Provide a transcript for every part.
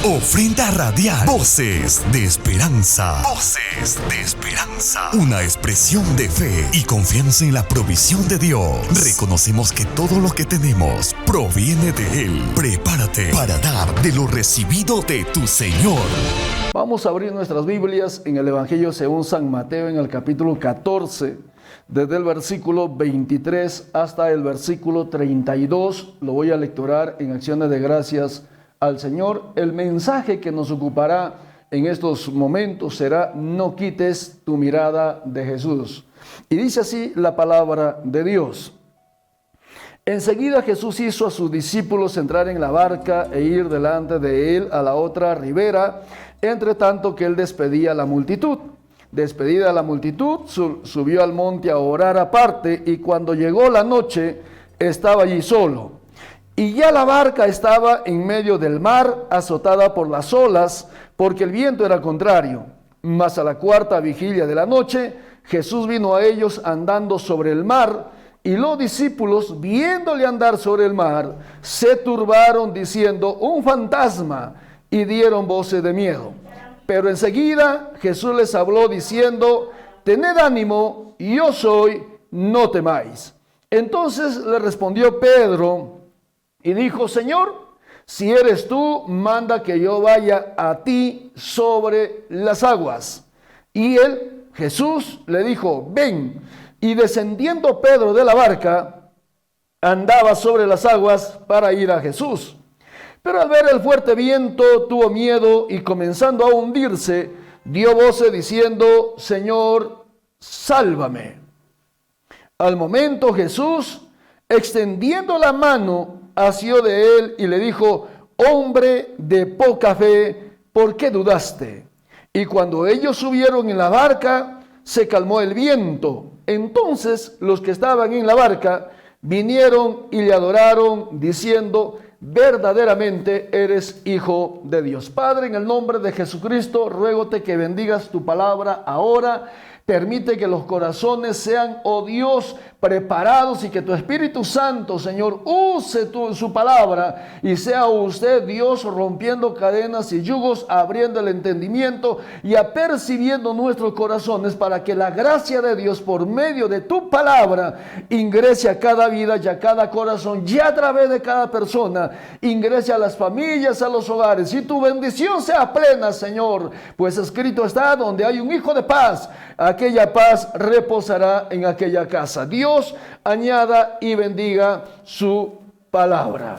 Ofrenda radial. Voces de esperanza. Voces de esperanza. Una expresión de fe y confianza en la provisión de Dios. Reconocemos que todo lo que tenemos proviene de Él. Prepárate para dar de lo recibido de tu Señor. Vamos a abrir nuestras Biblias en el Evangelio según San Mateo, en el capítulo 14, desde el versículo 23 hasta el versículo 32. Lo voy a lecturar en acciones de gracias al Señor. El mensaje que nos ocupará en estos momentos será: no quites tu mirada de Jesús. Y dice así la palabra de Dios. Enseguida Jesús hizo a sus discípulos entrar en la barca e ir delante de él a la otra ribera, entre tanto que él despedía a la multitud. Despedida la multitud, subió al monte a orar aparte, y cuando llegó la noche, estaba allí solo. Y ya la barca estaba en medio del mar, azotada por las olas, porque el viento era contrario. Mas a la cuarta vigilia de la noche, Jesús vino a ellos andando sobre el mar, y los discípulos, viéndole andar sobre el mar, se turbaron diciendo: un fantasma, y dieron voces de miedo. Pero enseguida Jesús les habló diciendo: tened ánimo, yo soy, no temáis. Entonces le respondió Pedro y dijo: Señor, si eres tú, manda que yo vaya a ti sobre las aguas. Y él, Jesús, le dijo: ven. Y descendiendo Pedro de la barca, andaba sobre las aguas para ir a Jesús. Pero al ver el fuerte viento, tuvo miedo, y comenzando a hundirse, dio voces diciendo: Señor, sálvame. Al momento Jesús, extendiendo la mano, asió de él y le dijo: hombre de poca fe, ¿por qué dudaste? Y cuando ellos subieron en la barca, se calmó el viento. Entonces los que estaban en la barca vinieron y le adoraron, diciendo: verdaderamente eres Hijo de Dios. Padre, en el nombre de Jesucristo, ruégote que bendigas tu palabra ahora. Permite que los corazones sean, oh Dios, preparados, y que tu Espíritu Santo, Señor, use su palabra, y sea usted, Dios, rompiendo cadenas y yugos, abriendo el entendimiento y apercibiendo nuestros corazones, para que la gracia de Dios por medio de tu palabra ingrese a cada vida y a cada corazón, y a través de cada persona ingrese a las familias, a los hogares, y tu bendición sea plena, Señor, pues escrito está: donde hay un hijo de paz, aquella paz reposará en aquella casa. Dios añada y bendiga su palabra.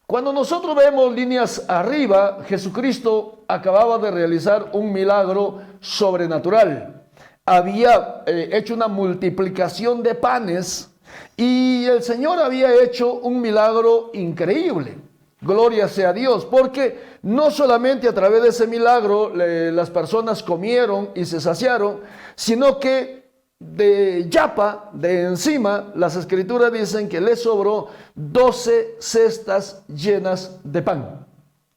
Cuando nosotros vemos líneas arriba, Jesucristo acababa de realizar un milagro sobrenatural. Había hecho una multiplicación de panes, y el Señor había hecho un milagro increíble. Gloria sea a Dios, porque no solamente a través de ese milagro las personas comieron y se saciaron, sino que de yapa, de encima, las escrituras dicen que le sobró 12 cestas llenas de pan.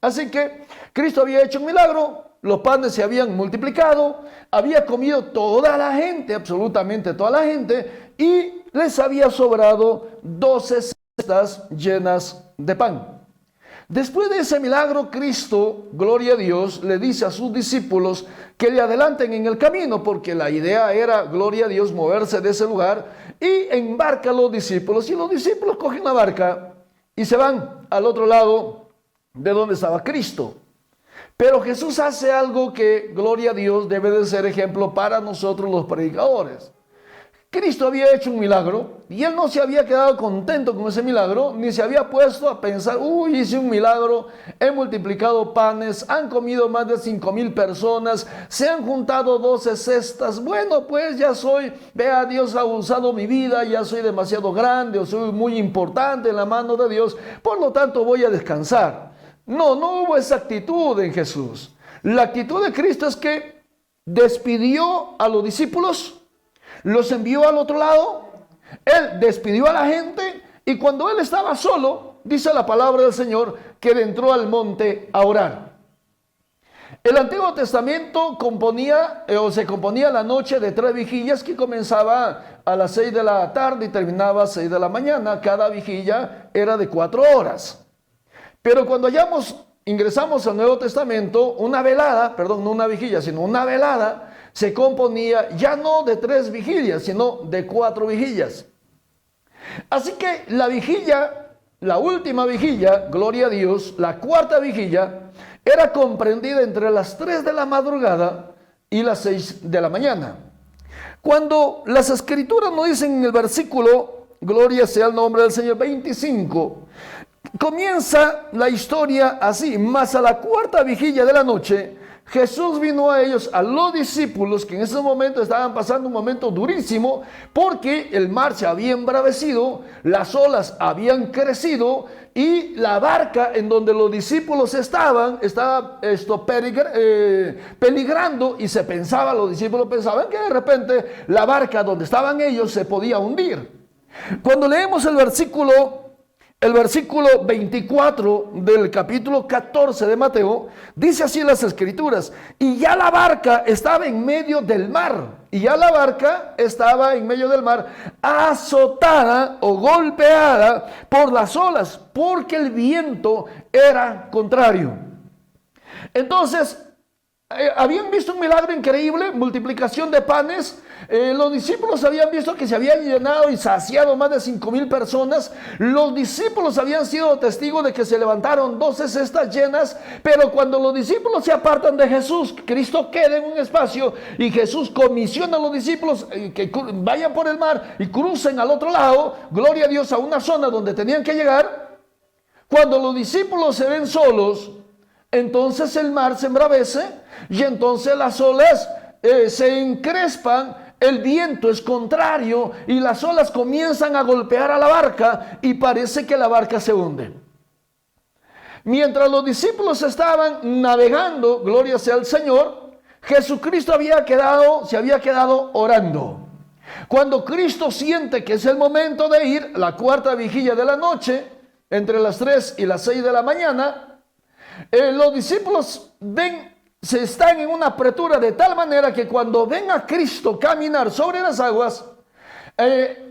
Así que Cristo había hecho un milagro, los panes se habían multiplicado, había comido toda la gente, absolutamente toda la gente, y les había sobrado 12 cestas llenas de pan. Después de ese milagro, Cristo, gloria a Dios, le dice a sus discípulos que le adelanten en el camino, porque la idea era, gloria a Dios, moverse de ese lugar, y embarca a los discípulos, y los discípulos cogen la barca y se van al otro lado de donde estaba Cristo. Pero Jesús hace algo que, gloria a Dios, debe de ser ejemplo para nosotros los predicadores. Cristo había hecho un milagro, y él no se había quedado contento con ese milagro, ni se había puesto a pensar: uy, hice un milagro, he multiplicado panes, han comido más de 5,000 personas, se han juntado 12 cestas, bueno, pues ya soy, vea, Dios ha usado mi vida, ya soy demasiado grande, o soy muy importante en la mano de Dios, por lo tanto voy a descansar. No hubo esa actitud en Jesús. La actitud de Cristo es que despidió a los discípulos, los envió al otro lado, él despidió a la gente, y cuando él estaba solo, dice la palabra del Señor, que él entró al monte a orar. El Antiguo Testamento se componía la noche de 3 vigilias que comenzaba a las 6 de la tarde y terminaba a 6 de la mañana. Cada vigilia era de 4 horas. Pero cuando hayamos ingresamos al Nuevo Testamento, una velada, perdón, no una vigilia, sino una velada, se componía ya no de 3 vigilias, sino de 4 vigilias. Así que la vigilia, la última vigilia, gloria a Dios, la 4ª vigilia, era comprendida entre las 3 de la madrugada y las 6 de la mañana. Cuando las escrituras nos dicen en el versículo, gloria sea el nombre del Señor, 25, comienza la historia así: mas a la 4ª vigilia de la noche, Jesús vino a ellos, a los discípulos, que en ese momento estaban pasando un momento durísimo, porque el mar se había embravecido, las olas habían crecido, y la barca en donde los discípulos estaba peligrando, y los discípulos pensaban que de repente la barca donde estaban ellos se podía hundir. Cuando leemos el versículo 24 del capítulo 14 de Mateo, dice así las escrituras: y ya la barca estaba en medio del mar, azotada o golpeada por las olas, porque el viento era contrario. Entonces, habían visto un milagro increíble, multiplicación de panes. Los discípulos habían visto que se habían llenado y saciado más de 5,000 personas. Los discípulos habían sido testigos de que se levantaron 12 cestas llenas. Pero cuando los discípulos se apartan de Jesús, Cristo queda en un espacio y Jesús comisiona a los discípulos que vayan por el mar y crucen al otro lado, gloria a Dios, a una zona donde tenían que llegar. Cuando los discípulos se ven solos, entonces el mar se embravece y entonces las olas se encrespan, el viento es contrario y las olas comienzan a golpear a la barca y parece que la barca se hunde. Mientras los discípulos estaban navegando, gloria sea al Señor, Jesucristo se había quedado orando. Cuando Cristo siente que es el momento de ir, la 4ª vigilia de la noche, entre las 3 y las 6 de la mañana, los discípulos están en una apretura de tal manera que cuando ven a Cristo caminar sobre las aguas,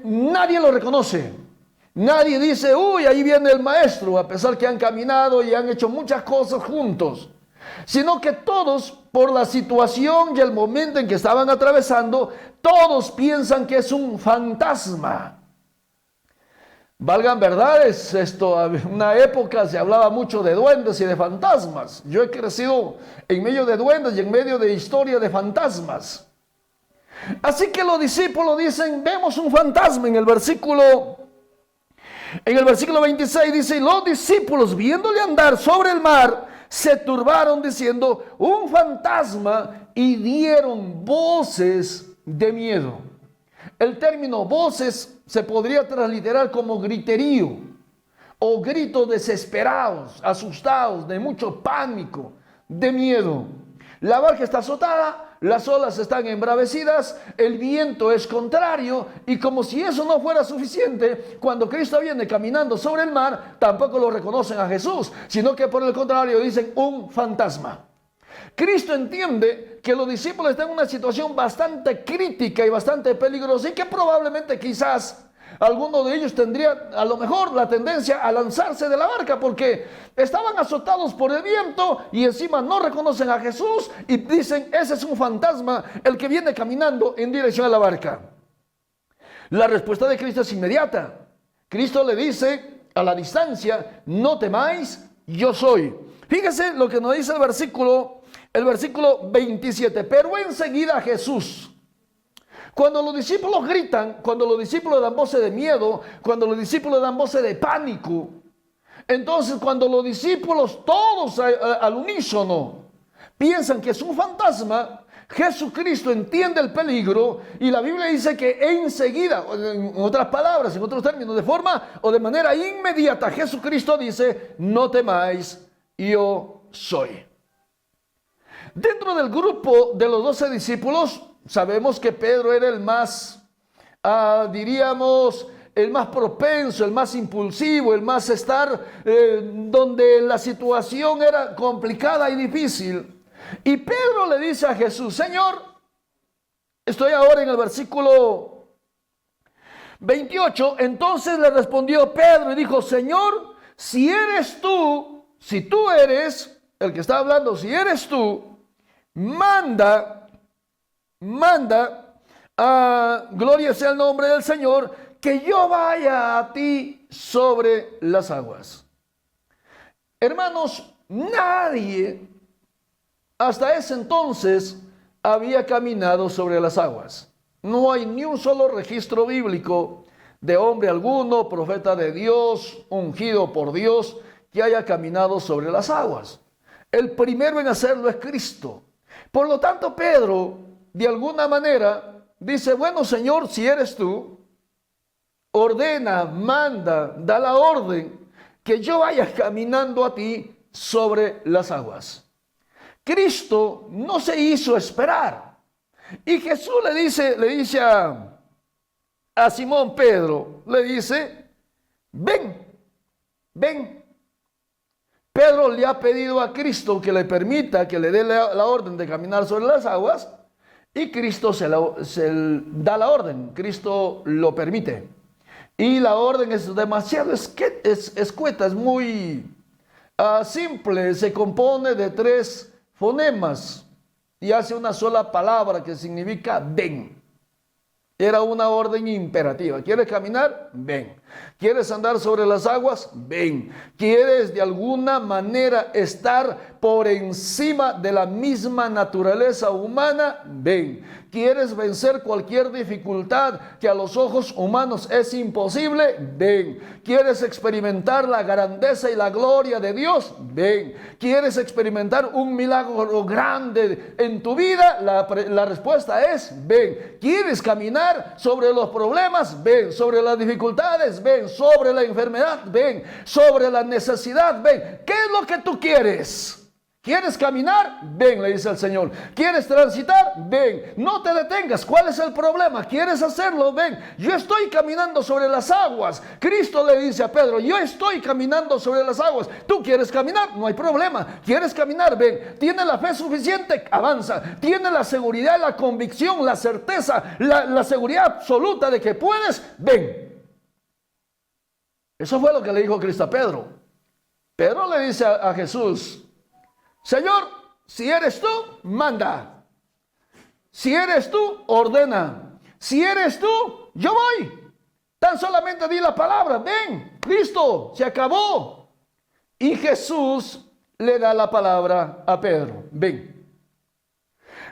nadie lo reconoce. Nadie dice: uy, ahí viene el maestro, a pesar que han caminado y han hecho muchas cosas juntos. Sino que todos, por la situación y el momento en que estaban atravesando, todos piensan que es un fantasma. Valgan verdades, una época se hablaba mucho de duendes y de fantasmas. Yo he crecido en medio de duendes y en medio de historia de fantasmas. Así que los discípulos dicen: vemos un fantasma. En el versículo 26 dice: y los discípulos, viéndole andar sobre el mar, se turbaron diciendo: un fantasma, y dieron voces de miedo. El término voces se podría transliterar como griterío o gritos desesperados, asustados, de mucho pánico, de miedo. La barca está azotada, las olas están embravecidas, el viento es contrario, y como si eso no fuera suficiente, cuando Cristo viene caminando sobre el mar, tampoco lo reconocen a Jesús, sino que por el contrario dicen: un fantasma. Cristo entiende que los discípulos están en una situación bastante crítica y bastante peligrosa, y que probablemente quizás alguno de ellos tendría a lo mejor la tendencia a lanzarse de la barca, porque estaban azotados por el viento y encima no reconocen a Jesús y dicen: ese es un fantasma el que viene caminando en dirección a la barca. La respuesta de Cristo es inmediata. Cristo le dice a la distancia: no temáis, yo soy. Fíjese lo que nos dice el versículo 27. Pero enseguida Jesús, cuando los discípulos gritan, cuando los discípulos dan voces de miedo, cuando los discípulos dan voces de pánico, entonces cuando los discípulos todos al unísono piensan que es un fantasma, Jesucristo entiende el peligro, y la Biblia dice que enseguida, en otras palabras, en otros términos, de forma o de manera inmediata, Jesucristo dice: no temáis, yo soy. Dentro del grupo de los 12 discípulos, sabemos que Pedro era el más, el más propenso, el más impulsivo, el más donde la situación era complicada y difícil. Y Pedro le dice a Jesús: Señor, estoy ahora en el versículo 28, entonces le respondió Pedro y dijo: Señor, si eres tú, si tú eres el que está hablando, si eres tú, manda, gloria sea el nombre del Señor, que yo vaya a ti sobre las aguas. Hermanos, nadie hasta ese entonces había caminado sobre las aguas. No hay ni un solo registro bíblico de hombre alguno, profeta de Dios, ungido por Dios, que haya caminado sobre las aguas. El primero en hacerlo es Cristo. Por lo tanto, Pedro, de alguna manera, dice, bueno, Señor, si eres tú, ordena, manda, da la orden que yo vaya caminando a ti sobre las aguas. Cristo no se hizo esperar. Y Jesús le dice a Simón Pedro, le dice, ven. Pedro le ha pedido a Cristo que le permita, que le dé la orden de caminar sobre las aguas, y Cristo se da la orden, Cristo lo permite. Y la orden es demasiado escueta, es muy simple, se compone de 3 fonemas y hace una sola palabra que significa ven. Era una orden imperativa. ¿Quieres caminar? Ven. ¿Quieres andar sobre las aguas? Ven. ¿Quieres de alguna manera estar por encima de la misma naturaleza humana? Ven. ¿Quieres vencer cualquier dificultad que a los ojos humanos es imposible? Ven. ¿Quieres experimentar la grandeza y la gloria de Dios? Ven. ¿Quieres experimentar un milagro grande en tu vida? La respuesta es ven. ¿Quieres caminar sobre los problemas? Ven. Sobre las dificultades, ven. Sobre la enfermedad, ven. Sobre la necesidad, ven. ¿Qué es lo que tú quieres? ¿Quieres caminar? Ven, le dice el Señor. ¿Quieres transitar? Ven. No te detengas. ¿Cuál es el problema? ¿Quieres hacerlo? Ven. Yo estoy caminando sobre las aguas. Cristo le dice a Pedro, yo estoy caminando sobre las aguas. ¿Tú quieres caminar? No hay problema. ¿Quieres caminar? Ven. ¿Tienes la fe suficiente? Avanza. ¿Tienes la seguridad, la convicción, la certeza, la seguridad absoluta de que puedes? Ven. Eso fue lo que le dijo Cristo a Pedro. Pedro le dice a Jesús, Señor, si eres tú, manda. Si eres tú, ordena. Si eres tú, yo voy. Tan solamente di la palabra, ven, listo, se acabó. Y Jesús le da la palabra a Pedro, ven.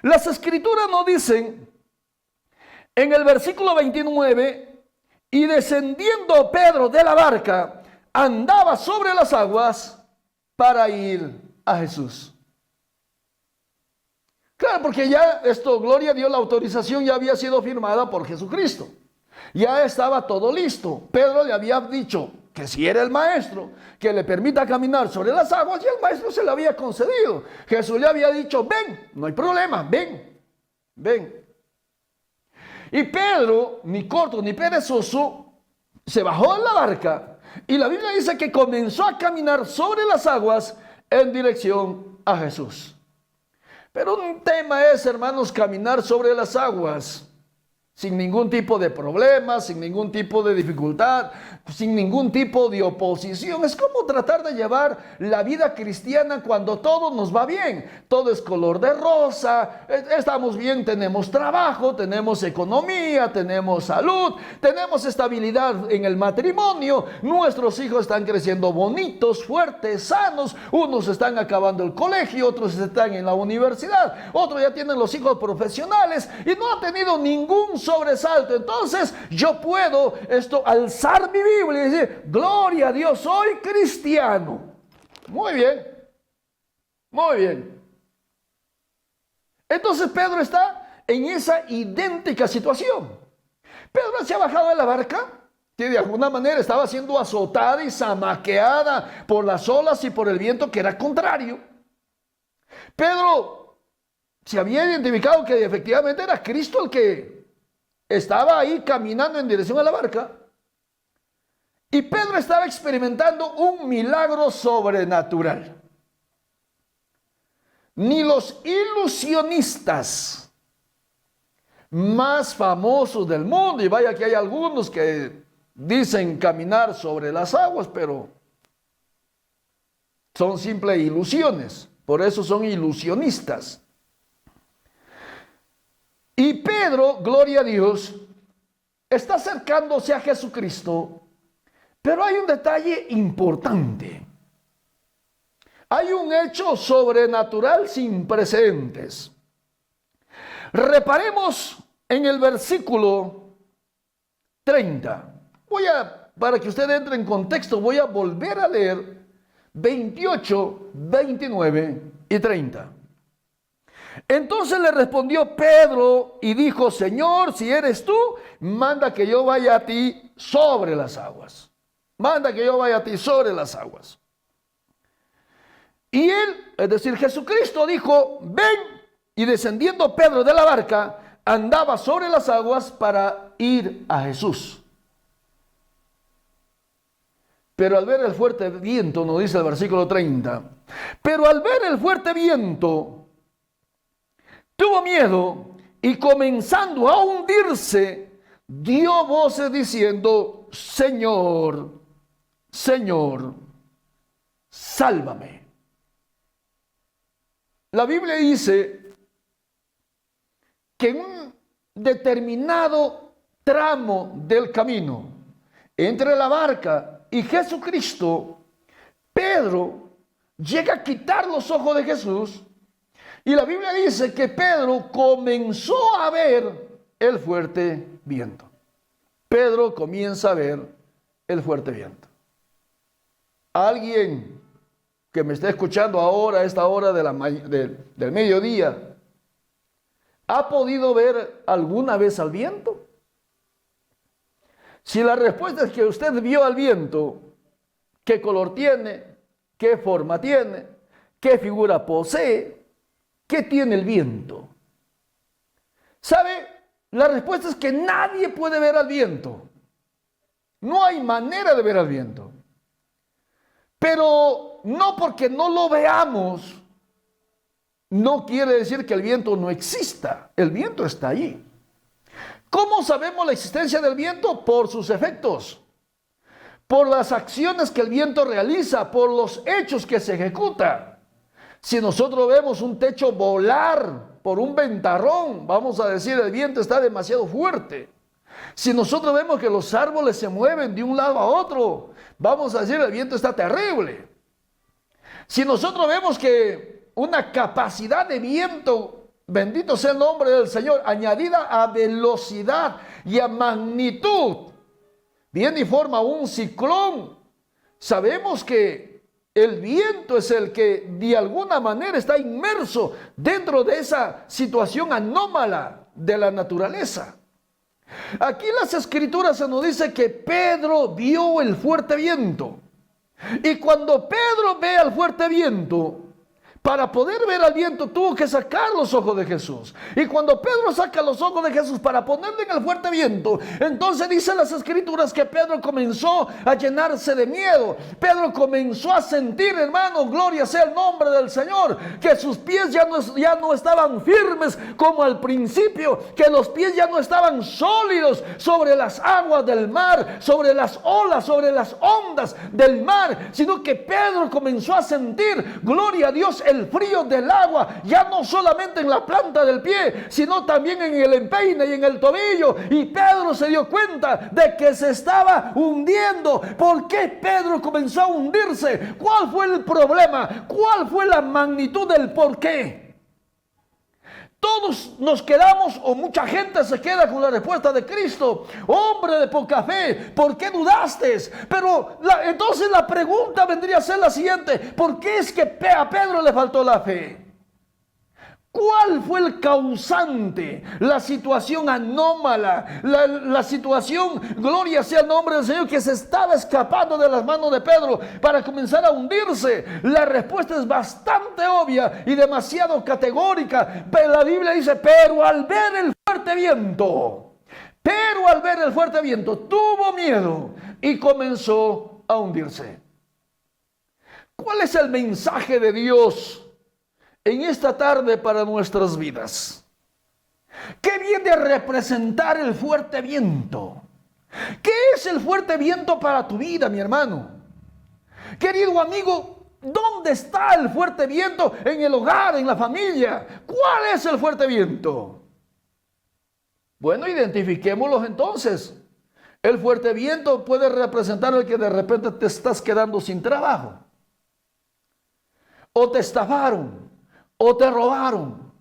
Las escrituras nos dicen en el versículo 29, y descendiendo Pedro de la barca, andaba sobre las aguas para ir a Jesús. Claro, porque ya gloria a Dios, la autorización ya había sido firmada por Jesucristo. Ya estaba todo listo. Pedro le había dicho que si era el maestro, que le permita caminar sobre las aguas, y el maestro se le había concedido. Jesús le había dicho, ven, no hay problema, ven. Y Pedro, ni corto ni perezoso, se bajó de la barca, y la Biblia dice que comenzó a caminar sobre las aguas en dirección a Jesús. Pero un tema es, hermanos, caminar sobre las aguas sin ningún tipo de problema, sin ningún tipo de dificultad, sin ningún tipo de oposición. Es como tratar de llevar la vida cristiana cuando todo nos va bien. Todo es color de rosa, estamos bien, tenemos trabajo, tenemos economía, tenemos salud, tenemos estabilidad en el matrimonio, nuestros hijos están creciendo bonitos, fuertes, sanos, unos están acabando el colegio, otros están en la universidad, otros ya tienen los hijos profesionales y no ha tenido ningún sobresalto. Entonces yo puedo alzar mi Biblia y decir, gloria a Dios, soy cristiano. Muy bien. Entonces Pedro está en esa idéntica situación. Pedro se ha bajado de la barca, que de alguna manera estaba siendo azotada y zamaqueada por las olas y por el viento que era contrario. Pedro se había identificado que efectivamente era Cristo el que estaba ahí caminando en dirección a la barca. Y Pedro estaba experimentando un milagro sobrenatural. Ni los ilusionistas más famosos del mundo, y vaya que hay algunos que dicen caminar sobre las aguas, pero Son simples ilusiones, por eso son ilusionistas. Y Pedro, gloria a Dios, está acercándose a Jesucristo, pero hay un detalle importante. Hay un hecho sobrenatural sin precedentes. Reparemos en el versículo 30. Para que usted entre en contexto, voy a volver a leer 28, 29 y 30. Entonces le respondió Pedro y dijo: Señor, si eres tú, manda que yo vaya a ti sobre las aguas. Manda que yo vaya a ti sobre las aguas. Y él, es decir, Jesucristo, dijo: ven. Y descendiendo Pedro de la barca, andaba sobre las aguas para ir a Jesús. Pero al ver el fuerte viento, nos dice el versículo 30, pero al ver el fuerte viento, tuvo miedo y comenzando a hundirse, dio voces diciendo: Señor, Señor, sálvame. La Biblia dice que en un determinado tramo del camino entre la barca y Jesucristo, Pedro llega a quitar los ojos de Jesús, y la Biblia dice que Pedro comenzó a ver el fuerte viento. Pedro comienza a ver el fuerte viento. Alguien que me está escuchando ahora a esta hora del mediodía, ¿ha podido ver alguna vez al viento? Si la respuesta es que usted vio al viento, ¿qué color tiene? ¿Qué forma tiene? ¿Qué figura posee? ¿Qué tiene el viento? ¿Sabe? La respuesta es que nadie puede ver al viento. No hay manera de ver al viento. Pero no porque no lo veamos, no quiere decir que el viento no exista. El viento está allí. ¿Cómo sabemos la existencia del viento? Por sus efectos, por las acciones que el viento realiza, por los hechos que se ejecuta. Si nosotros vemos un techo volar por un ventarrón, vamos a decir: el viento está demasiado fuerte. Si nosotros vemos que los árboles se mueven de un lado a otro, vamos a decir: el viento está terrible. Si nosotros vemos que una capacidad de viento, bendito sea el nombre del Señor, añadida a velocidad y a magnitud, viene y forma un ciclón, sabemos que el viento es el que de alguna manera está inmerso dentro de esa situación anómala de la naturaleza. Aquí en las Escrituras se nos dice que Pedro vio el fuerte viento. Y cuando Pedro ve al fuerte viento, para poder ver al viento tuvo que sacar los ojos de Jesús. Y cuando Pedro saca los ojos de Jesús para ponerle en el fuerte viento, entonces dicen las Escrituras que Pedro comenzó a llenarse de miedo. Pedro comenzó a sentir, hermano, gloria sea el nombre del Señor, que sus pies ya no estaban firmes como al principio, que los pies ya no estaban sólidos sobre las aguas del mar, sobre las olas, sobre las ondas del mar, sino que Pedro comenzó a sentir, gloria a Dios, el frío del agua, ya no solamente en la planta del pie, sino también en el empeine y en el tobillo. Y Pedro se dio cuenta de que se estaba hundiendo. ¿Por qué Pedro comenzó a hundirse? ¿Cuál fue el problema? ¿Cuál fue la magnitud del por qué? Todos nos quedamos, o mucha gente se queda con la respuesta de Cristo: hombre de poca fe, ¿por qué dudaste? Pero entonces la pregunta vendría a ser la siguiente: ¿por qué es que a Pedro le faltó la fe? ¿Cuál fue el causante? La situación anómala, la situación, gloria sea el nombre del Señor, que se estaba escapando de las manos de Pedro para comenzar a hundirse. La respuesta es bastante obvia y demasiado categórica. Pero la Biblia dice: pero al ver el fuerte viento, tuvo miedo y comenzó a hundirse. ¿Cuál es el mensaje de Dios en esta tarde para nuestras vidas? ¿Qué viene a representar el fuerte viento? ¿Qué es el fuerte viento para tu vida, mi hermano? Querido amigo, ¿Dónde está el fuerte viento en el hogar, en la familia? ¿Cuál es el fuerte viento? Bueno, identifiquémoslos entonces. El fuerte viento puede representar el que de repente te estás quedando sin trabajo, o te estafaron, o te robaron,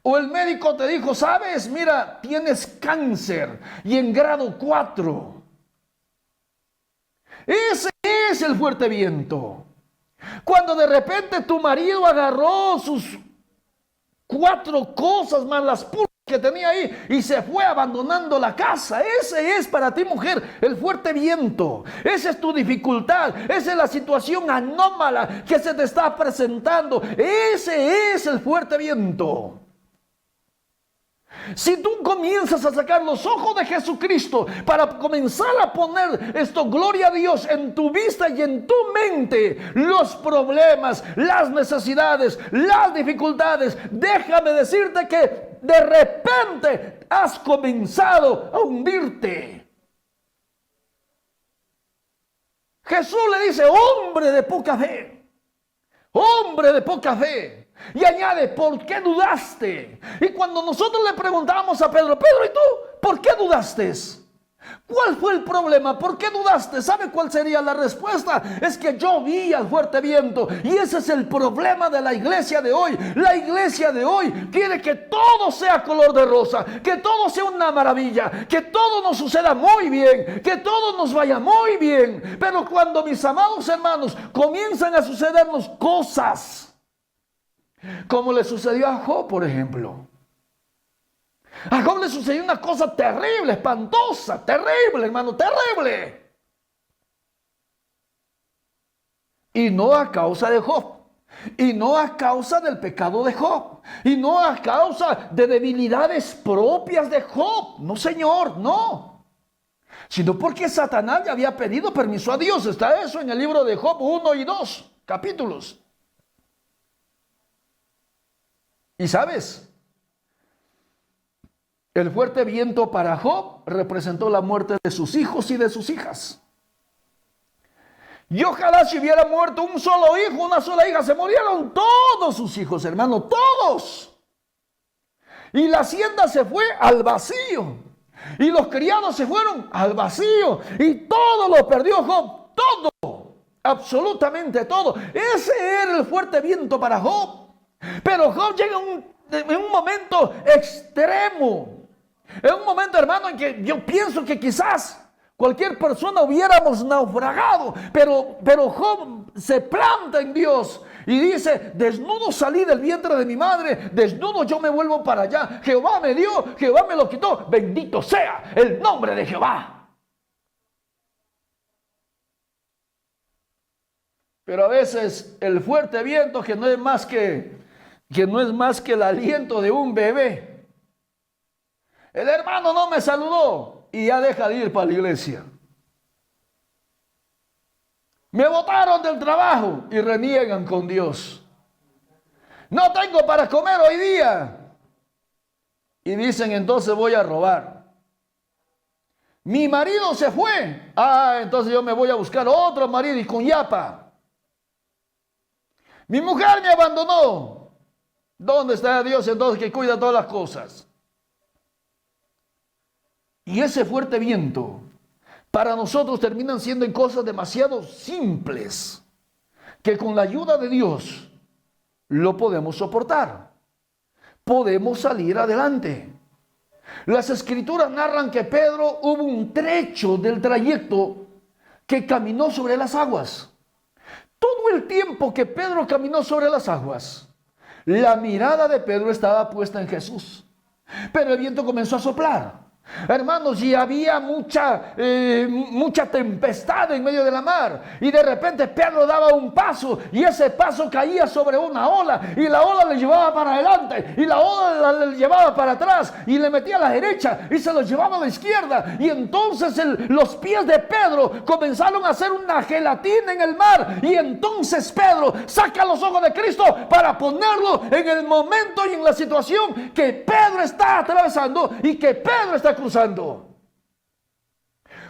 o el médico te dijo, sabes, mira, tienes cáncer y en grado 4. Ese es el fuerte viento. Cuando de repente tu marido agarró sus 4 cosas más las pulgas que tenía ahí y se fue abandonando la casa. Ese es para ti, mujer, el fuerte viento. Esa es tu dificultad. Esa es la situación anómala que se te está presentando. Ese es el fuerte viento. Si tú comienzas a sacar los ojos de Jesucristo para comenzar a poner esto, gloria a Dios, en tu vista y en tu mente, los problemas, las necesidades, las dificultades, déjame decirte que de repente has comenzado a hundirte. Jesús le dice, hombre de poca fe, hombre de poca fe. Y añade, ¿por qué dudaste? Y cuando nosotros le preguntamos a Pedro, Pedro, ¿y tú por qué dudaste? ¿Cuál fue el problema? ¿Por qué dudaste? ¿Sabe cuál sería la respuesta? Es que yo vi al fuerte viento. Y ese es el problema de la iglesia de hoy. La iglesia de hoy quiere que todo sea color de rosa, que todo sea una maravilla, que todo nos suceda muy bien, que todo nos vaya muy bien. Pero cuando, mis amados hermanos, comienzan a sucedernos cosas, como le sucedió a Job, por ejemplo. A Job le sucedió una cosa terrible, espantosa, terrible, hermano, terrible. Y no a causa de Job, y no a causa del pecado de Job, y no a causa de debilidades propias de Job. No, señor, no. Sino porque Satanás le había pedido permiso a Dios. Está eso en el libro de Job 1 y 2 capítulos. Y sabes, el fuerte viento para Job representó la muerte de sus hijos y de sus hijas. Y ojalá si hubiera muerto un solo hijo, una sola hija, se murieron todos sus hijos, hermano, todos. Y la hacienda se fue al vacío. Y los criados se fueron al vacío. Y todo lo perdió Job, todo, absolutamente todo. Ese era el fuerte viento para Job. Pero Job llega en un momento extremo. En un momento, hermano, en que yo pienso que quizás cualquier persona hubiéramos naufragado. Pero Job se planta en Dios y dice, desnudo salí del vientre de mi madre, desnudo yo me vuelvo para allá. Jehová me dio, Jehová me lo quitó. Bendito sea el nombre de Jehová. Pero a veces el fuerte viento, que no es más que el aliento de un bebé. El hermano no me saludó y ya deja de ir para la iglesia. Me botaron del trabajo y reniegan con Dios. No tengo para comer hoy día. Y dicen, entonces voy a robar. Mi marido se fue. Entonces yo me voy a buscar otro marido y con yapa. Mi mujer me abandonó. ¿Dónde está Dios entonces que cuida todas las cosas? Y ese fuerte viento para nosotros terminan siendo en cosas demasiado simples, que con la ayuda de Dios lo podemos soportar. Podemos salir adelante. Las escrituras narran que Pedro hubo un trecho del trayecto que caminó sobre las aguas. Todo el tiempo que Pedro caminó sobre las aguas, la mirada de Pedro estaba puesta en Jesús. Pero el viento comenzó a soplar. Hermanos, y había mucha tempestad en medio de la mar. Y de repente Pedro daba un paso y ese paso caía sobre una ola. Y la ola le llevaba para adelante y la ola le llevaba para atrás. Y le metía a la derecha y se lo llevaba a la izquierda. Y entonces los pies de Pedro comenzaron a hacer una gelatina en el mar. Y entonces Pedro saca los ojos de Cristo para ponerlo en el momento y en la situación que Pedro está atravesando y que Pedro está cruzando.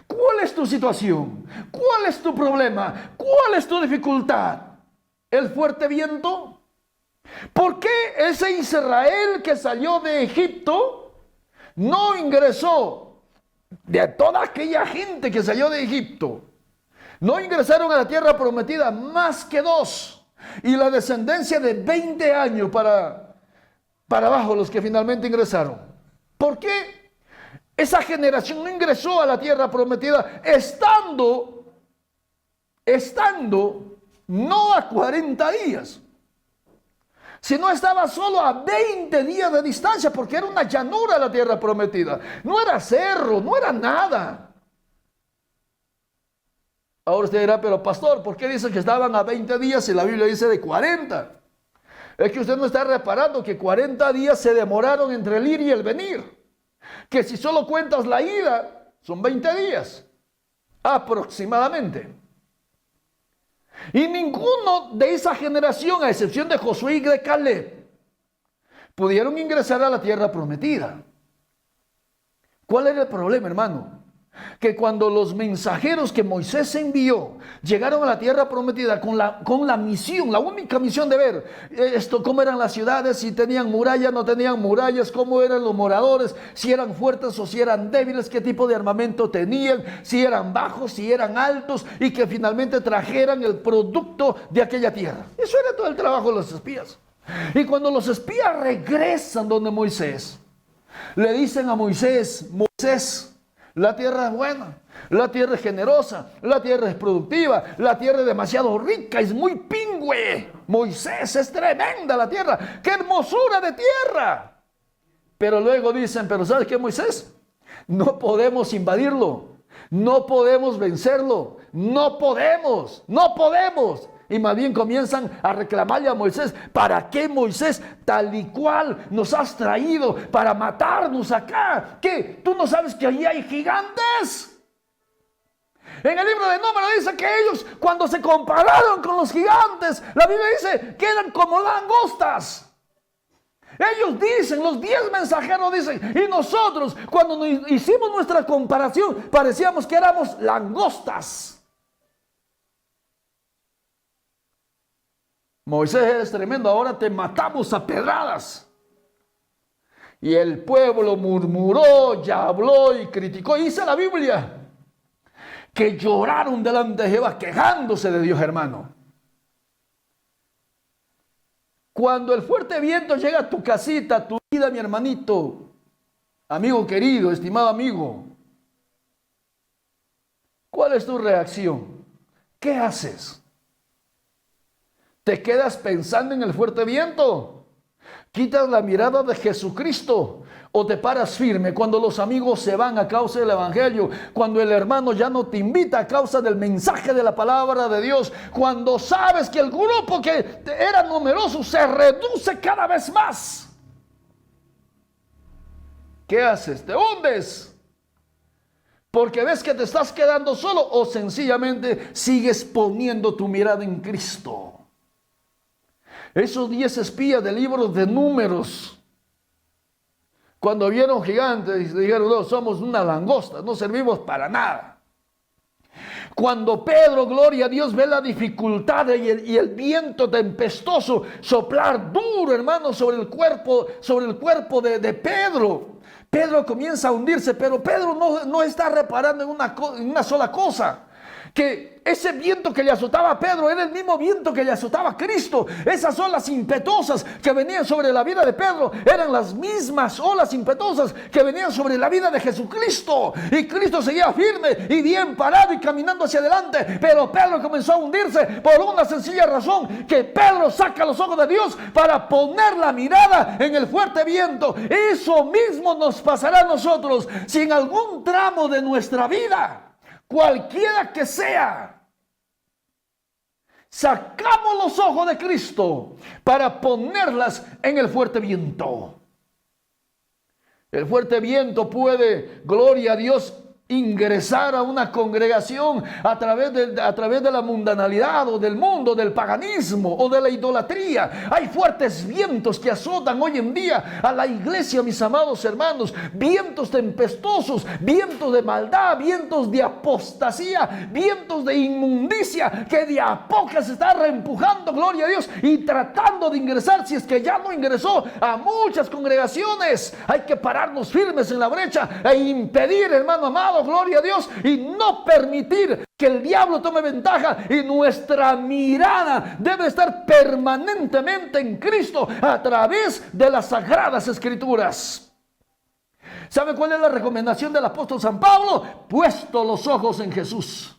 ¿Cuál es tu situación? ¿Cuál es tu problema? ¿Cuál es tu dificultad? el fuerte viento? ¿Por qué ese Israel que salió de Egipto no ingresó, de toda aquella gente que salió de Egipto, no ingresaron a la tierra prometida más que 2, y la descendencia de 20 años para abajo los que finalmente ingresaron? ¿Por qué esa generación no ingresó a la tierra prometida estando no a 40 días, sino estaba solo a 20 días de distancia, porque era una llanura la tierra prometida? No era cerro, no era nada. Ahora usted dirá, pero pastor, ¿por qué dice que estaban a 20 días si la Biblia dice de 40? Es que usted no está reparando que 40 días se demoraron entre el ir y el venir. Que si solo cuentas la ida, son 20 días, aproximadamente. Y ninguno de esa generación, a excepción de Josué y de Caleb, pudieron ingresar a la tierra prometida. ¿Cuál era el problema, hermano? Que cuando los mensajeros que Moisés envió llegaron a la tierra prometida con la misión, la única misión de ver cómo eran las ciudades, si tenían murallas, no tenían murallas, cómo eran los moradores, si eran fuertes o si eran débiles, qué tipo de armamento tenían, si eran bajos, si eran altos, y que finalmente trajeran el producto de aquella tierra. Eso era todo el trabajo de los espías. Y cuando los espías regresan donde Moisés, le dicen a Moisés: Moisés, la tierra es buena, la tierra es generosa, la tierra es productiva, la tierra es demasiado rica, es muy pingüe. Moisés, es tremenda la tierra, qué hermosura de tierra. Pero luego dicen: pero ¿sabes qué, Moisés? No podemos invadirlo, no podemos vencerlo, no podemos. Y más bien comienzan a reclamarle a Moisés: ¿para qué, Moisés, tal y cual nos has traído para matarnos acá? ¿Qué? ¿Tú no sabes que allí hay gigantes? En el libro de Números dice que ellos, cuando se compararon con los gigantes, la Biblia dice que eran como langostas. Ellos dicen, los 10 mensajeros dicen, y nosotros cuando hicimos nuestra comparación parecíamos que éramos langostas. Moisés, eres tremendo, ahora te matamos a pedradas. Y el pueblo murmuró, ya habló y criticó. Y dice la Biblia que lloraron delante de Jehová, quejándose de Dios, hermano. Cuando el fuerte viento llega a tu casita, a tu vida, mi hermanito, amigo querido, estimado amigo, ¿cuál es tu reacción? ¿Qué haces? ¿Te quedas pensando en el fuerte viento? ¿Quitas la mirada de Jesucristo? ¿O te paras firme cuando los amigos se van a causa del evangelio? Cuando el hermano ya no te invita a causa del mensaje de la palabra de Dios. Cuando sabes que el grupo que era numeroso se reduce cada vez más. ¿Qué haces? ¿Te hundes? Porque ves que te estás quedando solo, o sencillamente sigues poniendo tu mirada en Cristo. Esos 10 espías del libro de Números, cuando vieron gigantes, dijeron: no, somos una langosta, no servimos para nada. Cuando Pedro, gloria a Dios, ve la dificultad y el viento tempestuoso soplar duro, hermano, sobre el cuerpo de Pedro, Pedro comienza a hundirse, pero Pedro no está reparando en una sola cosa. Que ese viento que le azotaba a Pedro era el mismo viento que le azotaba a Cristo. Esas olas impetuosas que venían sobre la vida de Pedro eran las mismas olas impetuosas que venían sobre la vida de Jesucristo. Y Cristo seguía firme y bien parado y caminando hacia adelante. Pero Pedro comenzó a hundirse por una sencilla razón: que Pedro saca los ojos de Dios para poner la mirada en el fuerte viento. Eso mismo nos pasará a nosotros si en algún tramo de nuestra vida, cualquiera que sea, sacamos los ojos de Cristo para ponerlas en el fuerte viento. El fuerte viento puede, gloria a Dios, ingresar a una congregación a través de la mundanalidad o del mundo, del paganismo o de la idolatría. Hay fuertes vientos que azotan hoy en día a la iglesia, mis amados hermanos, vientos tempestuosos, vientos de maldad, vientos de apostasía, vientos de inmundicia que de a poco se está reempujando, gloria a Dios, y tratando de ingresar, si es que ya no ingresó, a muchas congregaciones. Hay que pararnos firmes en la brecha e impedir, hermano amado, gloria a Dios, y no permitir que el diablo tome ventaja. Y nuestra mirada debe estar permanentemente en Cristo a través de las sagradas escrituras. ¿Sabe cuál es la recomendación del apóstol San Pablo? Puesto los ojos en Jesús.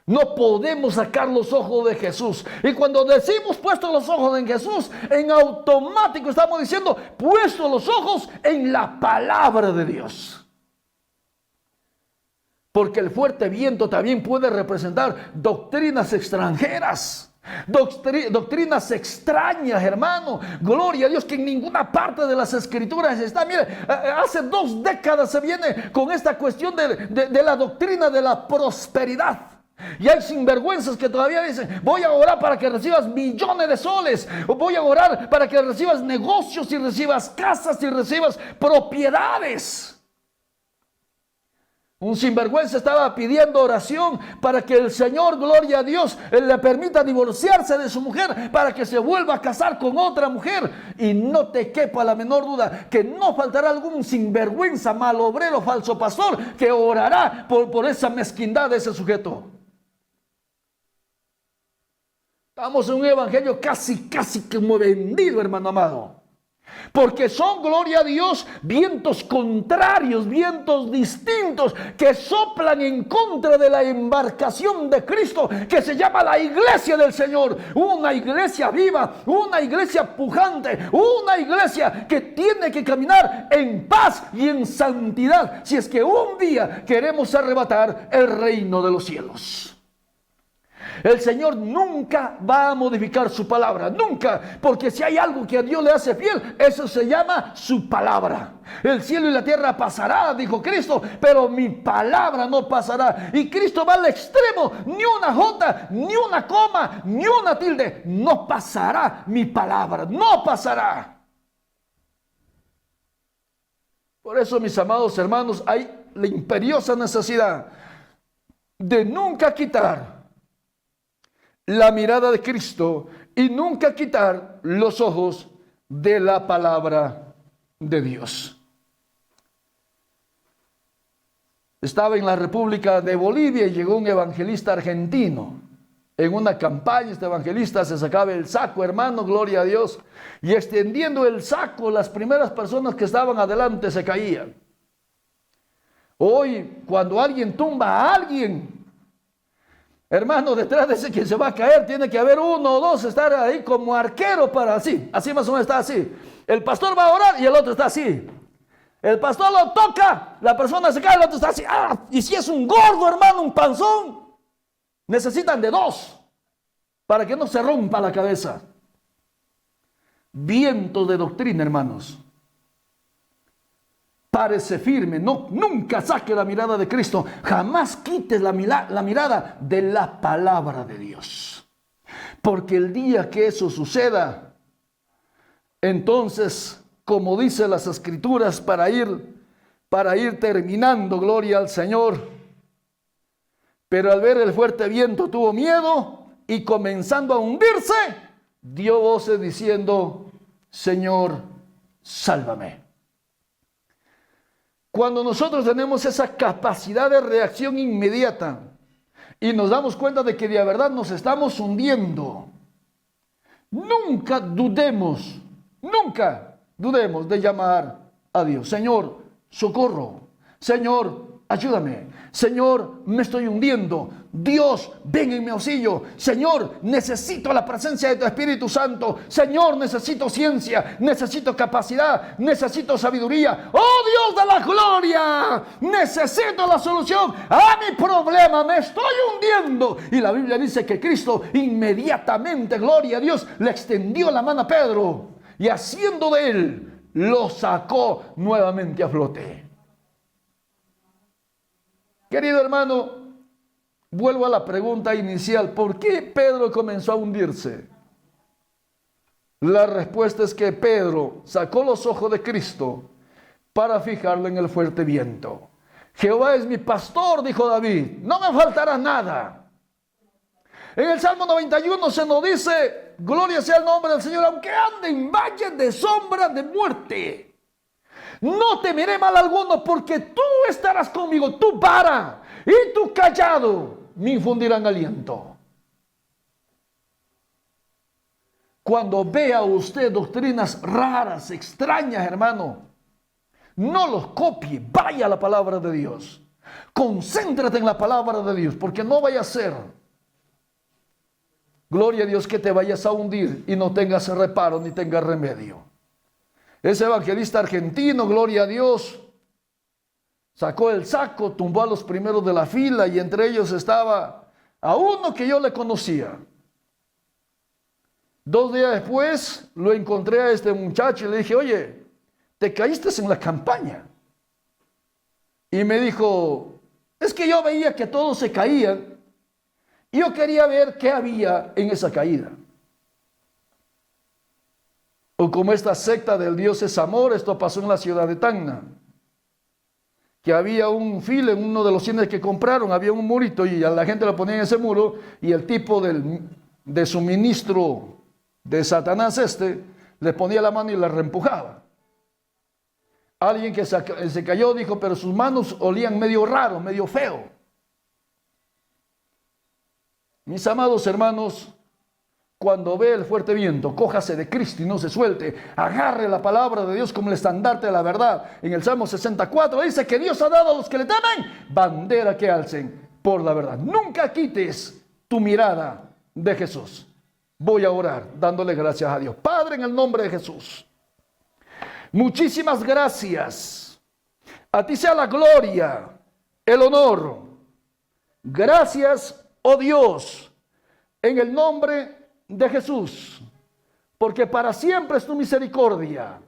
No podemos sacar los ojos de Jesús. Y cuando decimos puesto los ojos en Jesús, en automático estamos diciendo puesto los ojos en la palabra de Dios. Porque el fuerte viento también puede representar doctrinas extranjeras, doctrinas extrañas, hermano. Gloria a Dios, que en ninguna parte de las escrituras está. Mire, hace 2 décadas se viene con esta cuestión de la doctrina de la prosperidad. Y hay sinvergüenzas que todavía dicen: voy a orar para que recibas millones de soles, o voy a orar para que recibas negocios y recibas casas y recibas propiedades. Un sinvergüenza estaba pidiendo oración para que el Señor, gloria a Dios, le permita divorciarse de su mujer para que se vuelva a casar con otra mujer. Y no te quepa la menor duda que no faltará algún sinvergüenza, malobrero, falso pastor que orará por esa mezquindad de ese sujeto. Estamos en un evangelio casi como vendido, hermano amado. Porque son, gloria a Dios, vientos contrarios, vientos distintos que soplan en contra de la embarcación de Cristo, que se llama la iglesia del Señor. Una iglesia viva, una iglesia pujante, una iglesia que tiene que caminar en paz y en santidad, si es que un día queremos arrebatar el reino de los cielos. El Señor nunca va a modificar su palabra, nunca, porque si hay algo que a Dios le hace fiel, eso se llama su palabra. El cielo y la tierra pasará, dijo Cristo, pero mi palabra no pasará. Y Cristo va al extremo: ni una jota, ni una coma, ni una tilde, no pasará mi palabra, no pasará. Por eso, mis amados hermanos, hay la imperiosa necesidad de nunca quitar la mirada de Cristo y nunca quitar los ojos de la palabra de Dios. Estaba en la República de Bolivia y llegó un evangelista argentino. En una campaña, este evangelista se sacaba el saco, hermano, gloria a Dios, y extendiendo el saco, las primeras personas que estaban adelante se caían. Hoy, cuando alguien tumba a alguien, hermano, detrás de ese que se va a caer tiene que haber 1 o 2 estar ahí como arquero para así más o menos está así. El pastor va a orar y el otro está así. El pastor lo toca, la persona se cae, el otro está así. Y si es un gordo, hermano, un panzón, necesitan de 2 para que no se rompa la cabeza. Viento de doctrina, hermanos. Párese firme, nunca saque la mirada de Cristo, jamás quites la mirada de la palabra de Dios. Porque el día que eso suceda, entonces, como dice las escrituras, para ir terminando, gloria al Señor. Pero al ver el fuerte viento tuvo miedo y comenzando a hundirse, dio voces diciendo: Señor, sálvame. Cuando nosotros tenemos esa capacidad de reacción inmediata y nos damos cuenta de que de verdad nos estamos hundiendo, nunca dudemos de llamar a Dios: Señor, socorro. Señor, ayúdame. Señor, me estoy hundiendo. Dios, ven en mi auxilio. Señor, necesito la presencia de tu Espíritu Santo. Señor, necesito ciencia, necesito capacidad, necesito sabiduría. ¡Oh Dios de la gloria! Necesito la solución a mi problema. Me estoy hundiendo. Y la Biblia dice que Cristo inmediatamente, gloria a Dios, le extendió la mano a Pedro y haciendo de él, lo sacó nuevamente a flote. Querido hermano, vuelvo a la pregunta inicial. ¿Por qué Pedro comenzó a hundirse? La respuesta es que Pedro sacó los ojos de Cristo para fijarlo en el fuerte viento. Jehová es mi pastor, dijo David, no me faltará nada. En el Salmo 91 se nos dice, gloria sea el nombre del Señor, aunque ande en valles de sombra de muerte, no temeré mal alguno, porque tú estarás conmigo, tu vara y tu cayado me infundirán aliento. Cuando vea usted doctrinas raras, extrañas, hermano, no los copie, vaya a la palabra de Dios. Concéntrate en la palabra de Dios, porque no vaya a ser, gloria a Dios, que te vayas a hundir y no tengas reparo ni tengas remedio. Ese evangelista argentino, gloria a Dios, sacó el saco, tumbó a los primeros de la fila y entre ellos estaba a uno que yo le conocía. 2 días después lo encontré a este muchacho y le dije, oye, te caíste en la campaña. Y me dijo, es que yo veía que todos se caían y yo quería ver qué había en esa caída. O como esta secta del Dios es amor, esto pasó en la ciudad de Tacna, que había un filo en uno de los cines que compraron, había un murito y a la gente lo ponía en ese muro y el tipo de su ministro de Satanás le ponía la mano y la reempujaba. Alguien que se cayó dijo, pero sus manos olían medio raro, medio feo. Mis amados hermanos, cuando ve el fuerte viento, cójase de Cristo y no se suelte. Agarre la palabra de Dios como el estandarte de la verdad. En el Salmo 64 dice que Dios ha dado a los que le temen bandera que alcen por la verdad. Nunca quites tu mirada de Jesús. Voy a orar dándole gracias a Dios. Padre, en el nombre de Jesús, muchísimas gracias. A ti sea la gloria, el honor. Gracias, oh Dios, en el nombre de Jesús, porque para siempre es tu misericordia,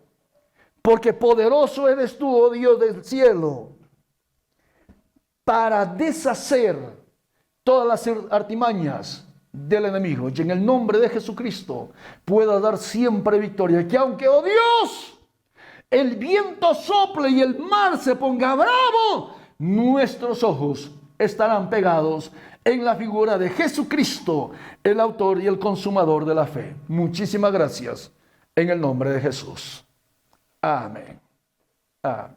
porque poderoso eres tú, oh Dios del cielo, para deshacer todas las artimañas del enemigo, y en el nombre de Jesucristo pueda dar siempre victoria. Que aunque, oh Dios, el viento sople y el mar se ponga bravo, nuestros ojos estarán pegados en la figura de Jesucristo, el autor y el consumador de la fe. Muchísimas gracias en el nombre de Jesús. Amén. Amén.